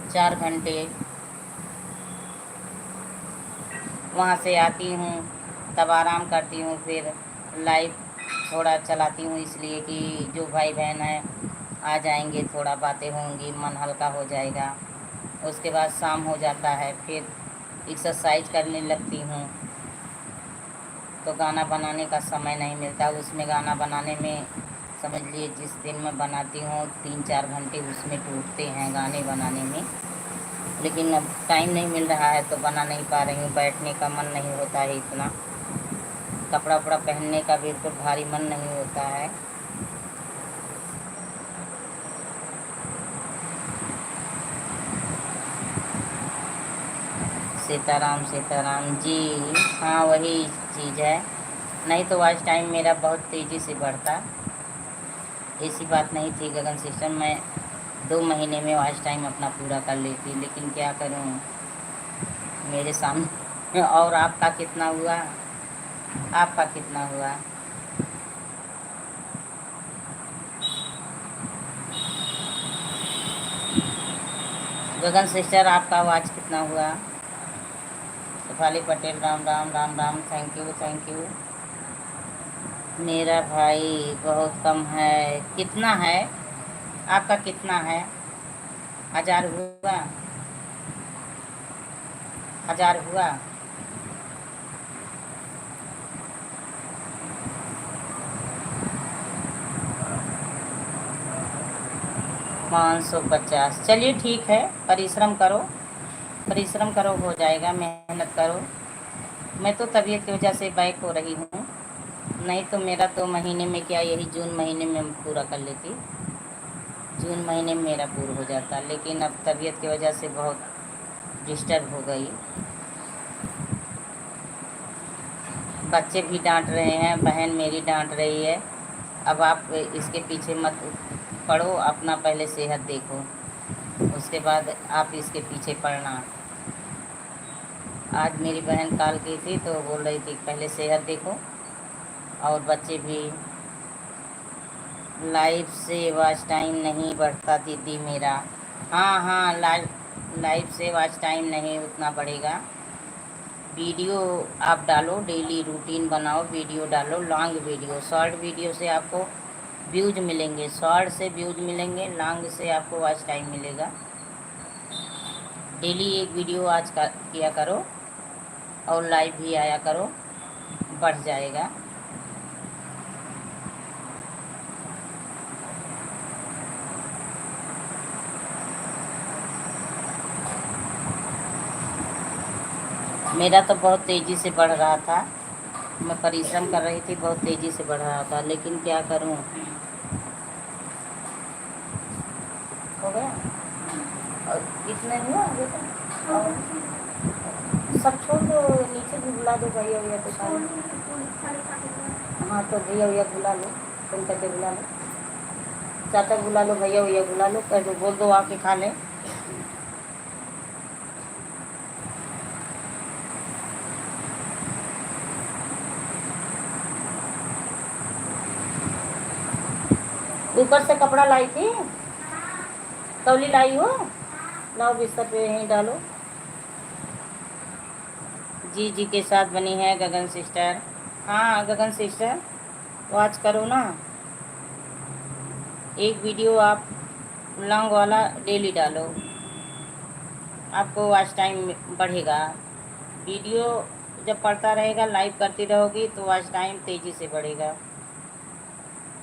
4 घंटे। वहाँ से आती हूँ, तब आराम करती हूँ, फिर लाइव थोड़ा चलाती हूँ, इसलिए कि जो भाई बहन है आ जाएंगे, थोड़ा बातें होंगी, मन हल्का हो जाएगा। उसके बाद शाम हो जाता है, फिर एक्सरसाइज करने लगती हूँ, तो गाना बनाने का समय नहीं मिलता। उसमें गाना बनाने में समझ लिए जिस दिन मैं बनाती हूँ 3-4 घंटे उसमें टूटते हैं गाने बनाने में, लेकिन अब टाइम नहीं मिल रहा है तो बना नहीं पा रही हूँ। बैठने का मन नहीं होता है इतना, कपड़ा वपड़ा पहनने का बिल्कुल भारी मन नहीं होता है। सीताराम सीताराम जी, हाँ वही चीज़ है। नहीं तो वॉच टाइम मेरा बहुत तेज़ी से बढ़ता। ऐसी बात नहीं थी गगन सिस्टम, मैं 2 महीने में वॉच टाइम अपना पूरा कर लेती, लेकिन क्या करूँ मेरे सामने। और आपका कितना हुआ? आपका कितना हुआ? गगन सिस्टर आपका वॉच कितना हुआ? Shefali Patel, Ram Ram Ram Ram, thank you thank you. मेरा भाई बहुत कम है। कितना है आपका? कितना है? 1000 हुआ? 1000 हुआ? 550? चलिए ठीक है, परिश्रम करो, परिश्रम करो, हो जाएगा, मेहनत करो। मैं तो तबीयत की वजह से बैक हो रही हूँ, नहीं तो मेरा तो महीने में क्या, यही जून महीने में पूरा कर लेती। जून महीने में मेरा पूरा हो जाता, लेकिन अब तबीयत की वजह से बहुत डिस्टर्ब हो गई। बच्चे भी डांट रहे हैं, बहन मेरी डांट रही है। अब आप इसके पीछे मत पड़ो, अपना पहले सेहत देखो, उसके बाद आप इसके पीछे पड़ना। आज मेरी बहन कॉल की थी तो बोल रही थी पहले सेहत देखो। और बच्चे भी। लाइव से वॉच टाइम नहीं बढ़ता दीदी मेरा। हाँ हाँ, लाइव से वॉच टाइम नहीं उतना बढ़ेगा। वीडियो आप डालो, डेली रूटीन बनाओ, वीडियो डालो, लॉन्ग वीडियो। शॉर्ट वीडियो से आपको व्यूज मिलेंगे, शॉर्ट से व्यूज मिलेंगे, लॉन्ग से आपको वॉच टाइम मिलेगा। डेली एक वीडियो आज का किया करो और लाइव भी आया करो, बढ़ जाएगा। मेरा तो बहुत तेज़ी से बढ़ रहा था, मैं परिश्रम कर रही थी, बहुत तेज़ी से बढ़ रहा था, लेकिन क्या करूं। हो गया? और इतने हुआ बेटा? और सब छोड़ दो, नीचे भी बुला दो भैया भैया तो सारे। हाँ तो भैया भैया बुला लो, तुम करके बुला लो, चाचा बुला लो, भैया भैया बुला लो, कह दो, बोल दो आके खा ले। ऊपर से कपड़ा लाई थी, तौली लाई हो? लाओ बिस्तर पे यहीं डालो। जी जी के साथ बनी है गगन सिस्टर। हाँ गगन सिस्टर, वॉच करो ना, एक वीडियो आप लॉन्ग वाला डेली डालो, आपको वॉच टाइम बढ़ेगा। वीडियो जब पढ़ता रहेगा, लाइव करती रहोगी तो वॉच टाइम तेज़ी से बढ़ेगा।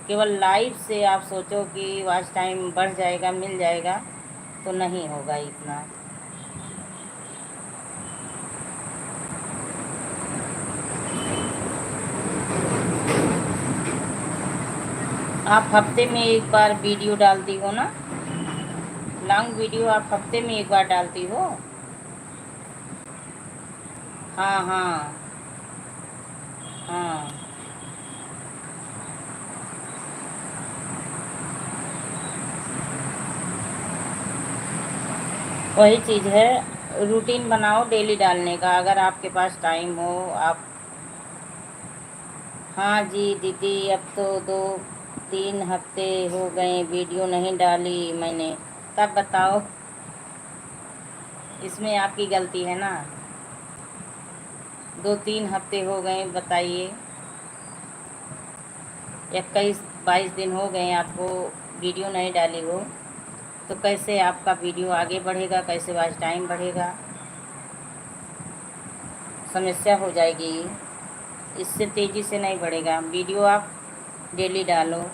केवल लाइव से आप सोचो कि वॉच टाइम बढ़ जाएगा, मिल जाएगा, तो नहीं होगा इतना। आप हफ्ते में एक बार वीडियो डालती हो ना? लॉन्ग वीडियो आप हफ्ते में एक बार डालती हो? हाँ हाँ हाँ। वही चीज़ है, रूटीन बनाओ डेली डालने का, अगर आपके पास टाइम हो आप। हाँ जी दीदी, अब तो 2-3 हफ्ते हो गए वीडियो नहीं डाली मैंने। तब बताओ, इसमें आपकी गलती है ना? 2-3 हफ्ते हो गए, बताइए। 21-22 दिन हो गए आपको वीडियो नहीं डाली हो, तो कैसे आपका वीडियो आगे बढ़ेगा, कैसे वॉच टाइम बढ़ेगा? समस्या हो जाएगी, इससे तेज़ी से नहीं बढ़ेगा। वीडियो आप डेली डालो।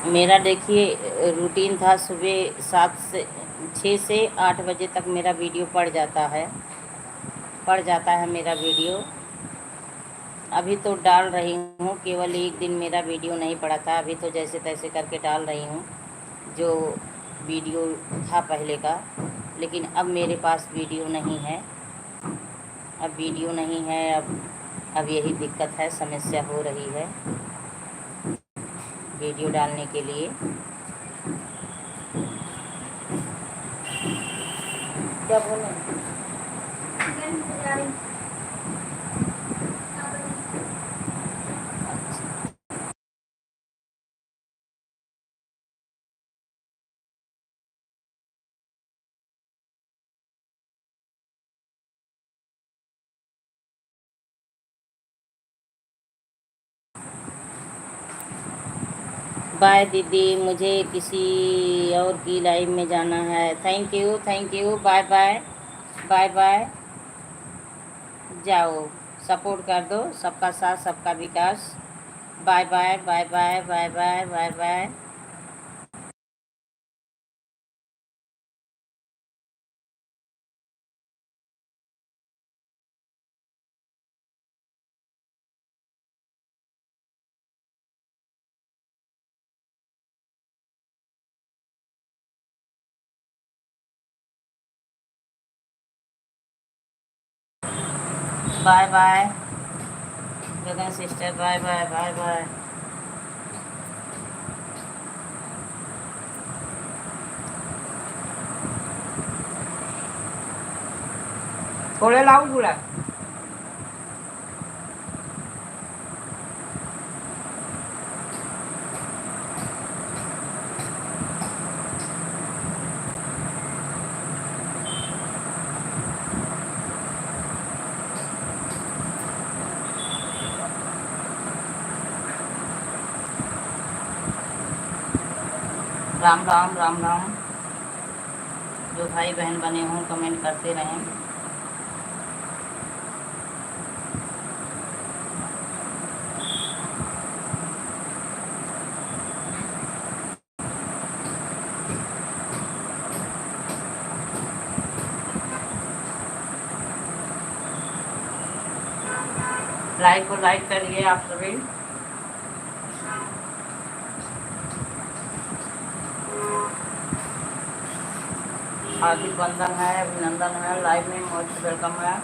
मेरा देखिए रूटीन था, सुबह 6 से 8 बजे तक मेरा वीडियो पड़ जाता है मेरा वीडियो। अभी तो डाल रही हूँ, केवल एक दिन मेरा वीडियो नहीं पड़ा था, अभी तो जैसे तैसे करके डाल रही हूँ जो वीडियो था पहले का। लेकिन अब मेरे पास वीडियो नहीं है, अब वीडियो नहीं है, अब यही दिक्कत है, समस्या हो रही है वीडियो डालने के लिए। क्या बोलें? बाय दीदी, मुझे किसी और की लाइव में जाना है। Thank you, bye bye. Bye bye. जाओ, सपोर्ट कर दो, सबका साथ सबका विकास। Bye bye bye bye bye bye bye bye. Bye bye Gagan sister, bye bye bye bye. थोड़े लाओ गुड़ा। राम राम राम राम। जो भाई बहन बने हों कमेंट करते रहें। लाइक को लाइक करिए आप सभी। हार्दिक वंदन है, अभिनंदन है, लाइव में मोस्ट वेलकम है।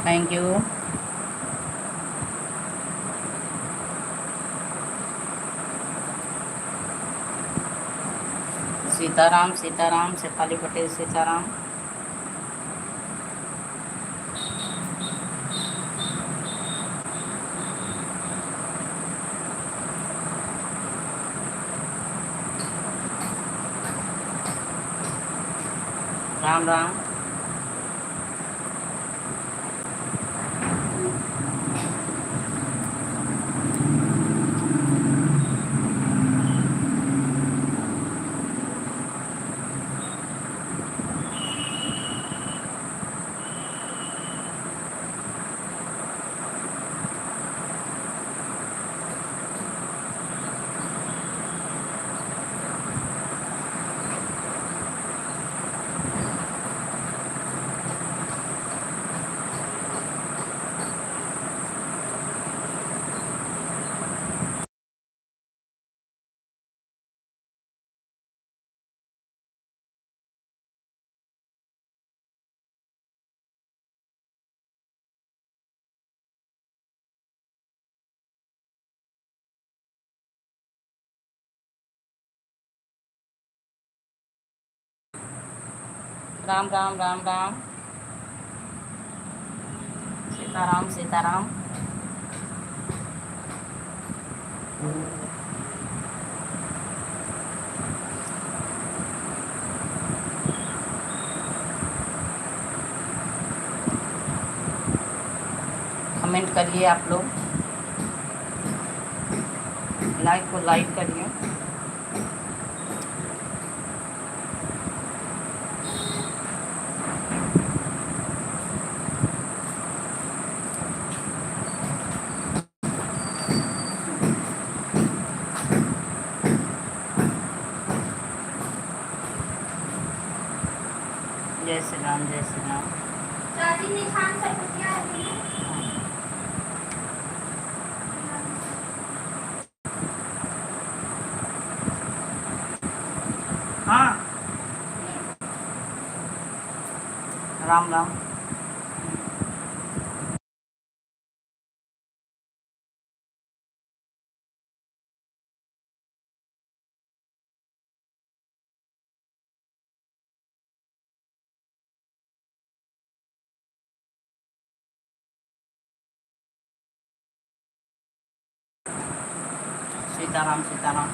Thank you. Sitaram Sitaram, Shefali Patel Sitaram. Ram Ram. Ram Ram Ram Ram. Sitaram Sitaram. Comment करिए आप लोग, लाइक को लाइक करिए। जय श्री राम जय श्री राम। हाँ राम राम। सीताराम सीताराम।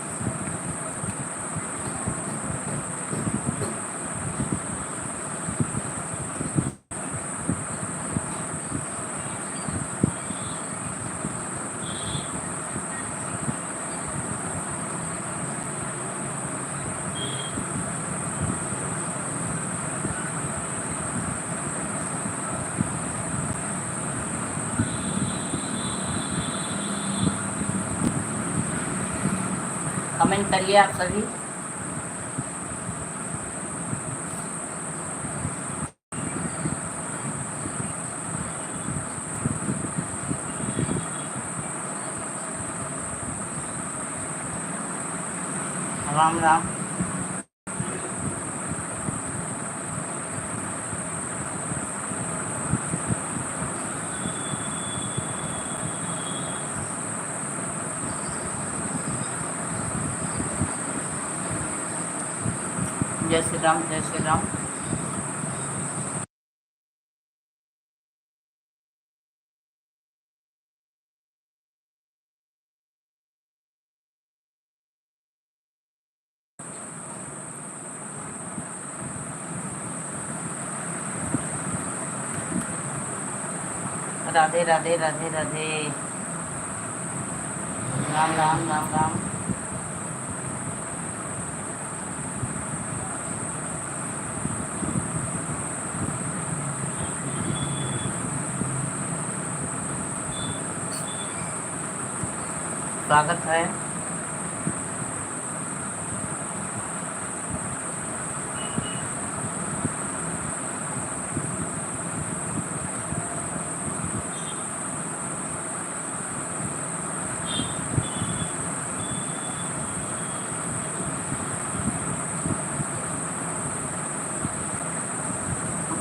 कमेंट करिए आप सभी। राम राम। जय श्री राम जय श्री राम। राधे राधे राधे राधे। राम राम राम राम। स्वागत है।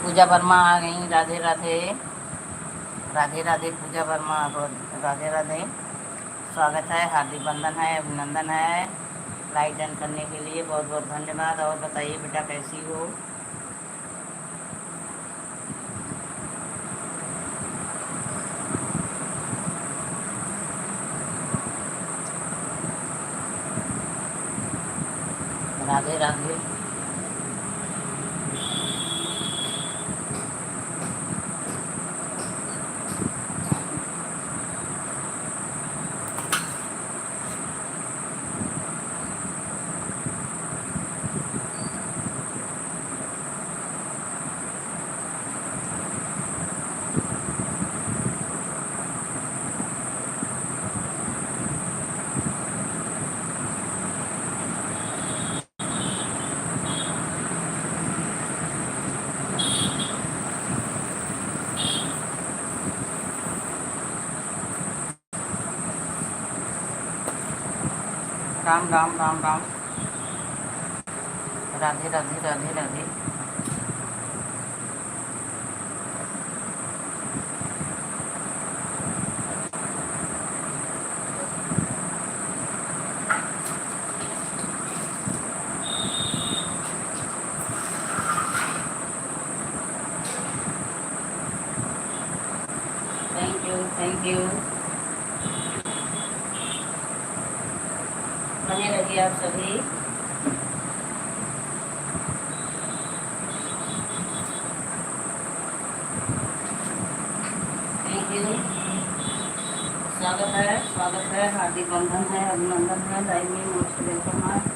पूजा वर्मा आ गई। राधे राधे राधे राधे। पूजा वर्मा राधे राधे। स्वागत है, हार्दिक बंधन है, अभिनंदन है लाइक डन करने के लिए। बहुत बहुत धन्यवाद। और बताइए बेटा कैसी हो? राधे राधे। राम राम राम राम। राधे राधे राधे राधे। आप सभी। Thank you. स्वागत है, हार्दिक बंधन है, अभिनंदन है, लाइव में मोस्ट वेलकम है।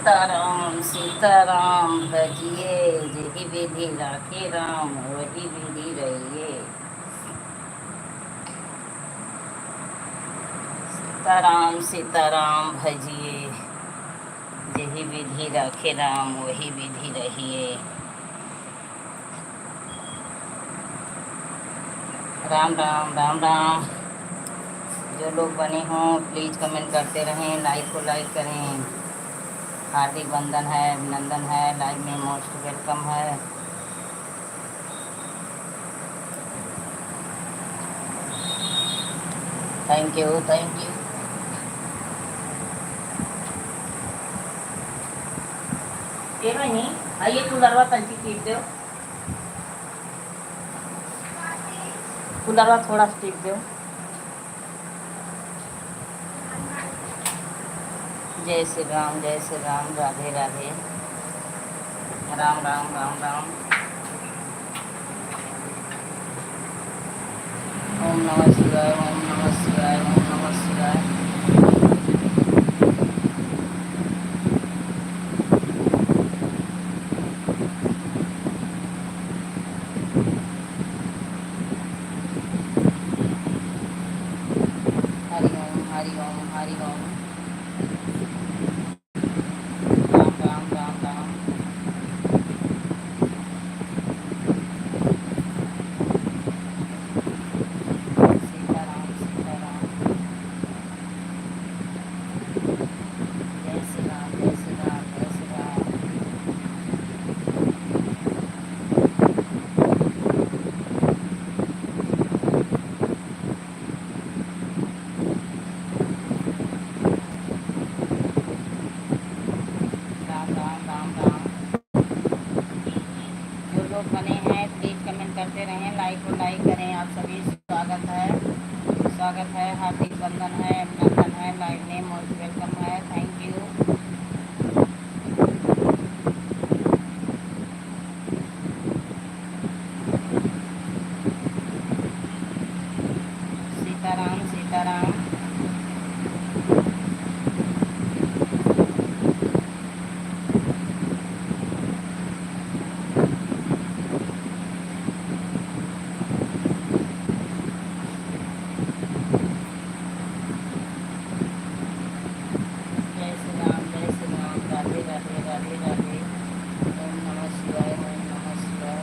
सीताराम भजिए, जेहि विधि राखे राम वही विधि रहिए। सीताराम सीताराम भजिए, जेहि विधि राखे राम वही विधि रहिए। राम राम राम राम। जो लोग बने हों प्लीज़ कमेंट करते रहें, लाइक को लाइक करें। हार्दिक वंदन है, अभिनंदन है, लाइव में मोस्ट वेलकम है। Thank you thank you. ये बनी आइए कूलरवा तंची टीप दो, कूलरवा थोड़ा सा टीप दो। जय श्री राम जय श्री राम, राधे राधे। राम राम राम राम। ओम नमः शिवाय ओम नमः शिवाय ओम नमः शिवाय। हरि ओम हरि ओम हरि ओम। राम राम राम राम। सीताराम सीताराम। जय श्री राम जय श्री राम जय श्री राम। राम राम राम राम। जो लोग बने हैं प्लीज़ कमेंट करते रहें, लाइक को लाइक करें। आप सभी स्वागत है, हार्दिक वंदन है, अभिनंदन है, लाइव में मोस्ट वेलकम है। Thank you. सीताराम सीताराम। जय श्री राम राधे राधे राधे राधे। ओम नमः शिवाय ओम नमः शिवाय।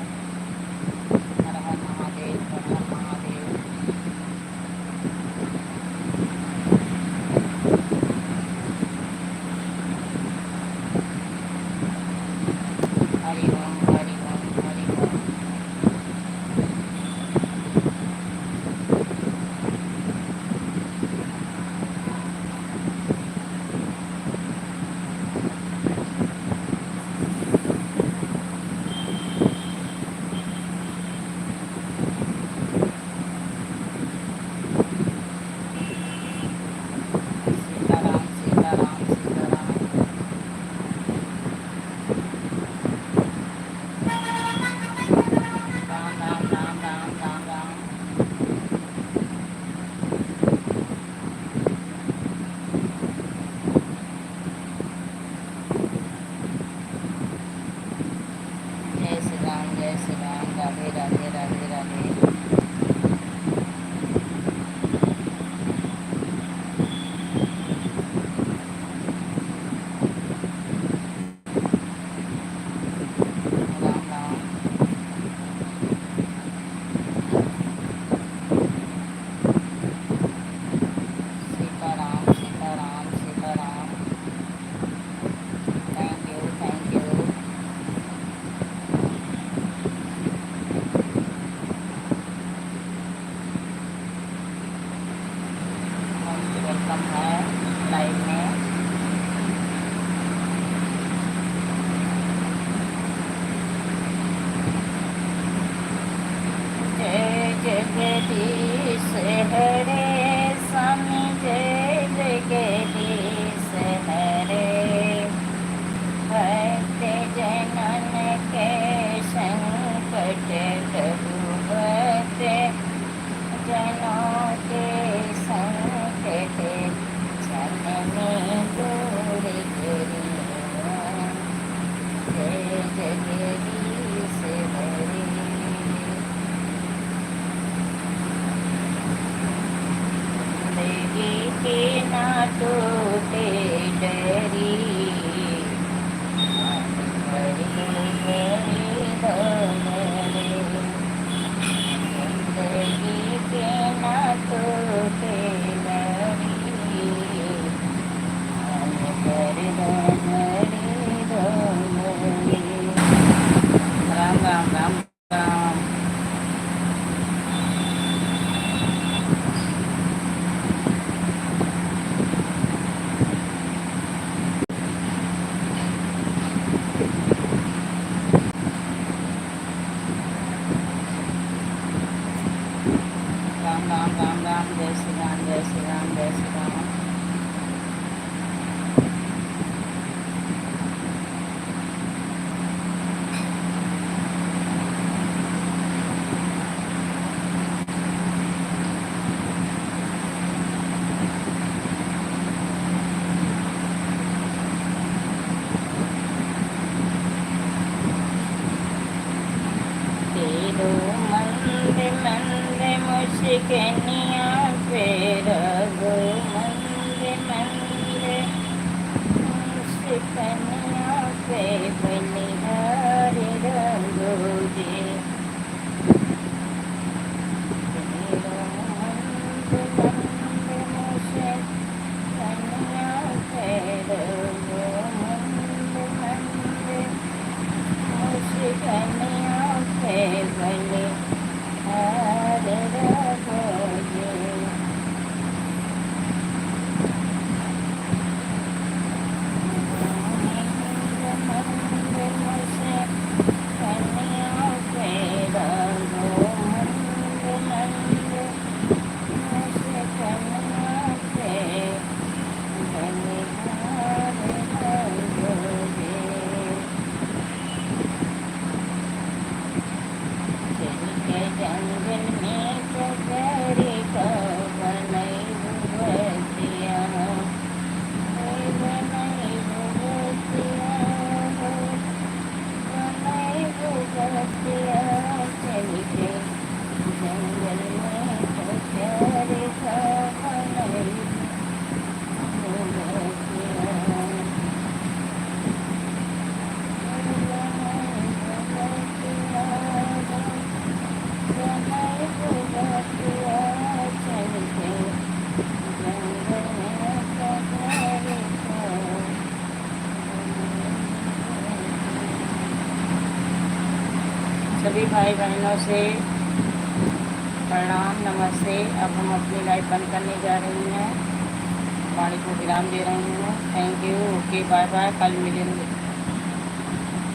हर हर महादेव हर हर महादेव। हरि ओम हरि ओम हरि ओम। सीताराम सीताराम सीताराम। राम राम राम राम राम राम। जय Shri Ram Radhe Radhe Radhe Radhe. Ram Ram. Sitaram Sitaram Sitaram. Thank you thank you. के ना टूटे डरी जिंदगी के ना टूटे डरी राम राम राम राम राम राम राम राम जय श्री राम जय श्री राम जय श्री राम तेरो मंद मंद मुश्किनिया फेर गो मंद मंद मुश्किनिया पे बनिहार रंगोजे तेरो मंद मंद मुश्किनिया फेर गो मंद मंद मुश्किनिया पे बनिहार रंगोजे जंगल में कगरी का बनई बुबतिया बनई बुबतिया बनई बुबतिया चल के जंगल में कगरी का बनई बुबतिया सभी भाई बहनों से प्रणाम नमस्ते। अब हम अपनी लाइफ बंद करने जा रही हैं, वाणी को विराम दे रही हूँ। Thank you, okay, bye bye, कल मिलेंगे।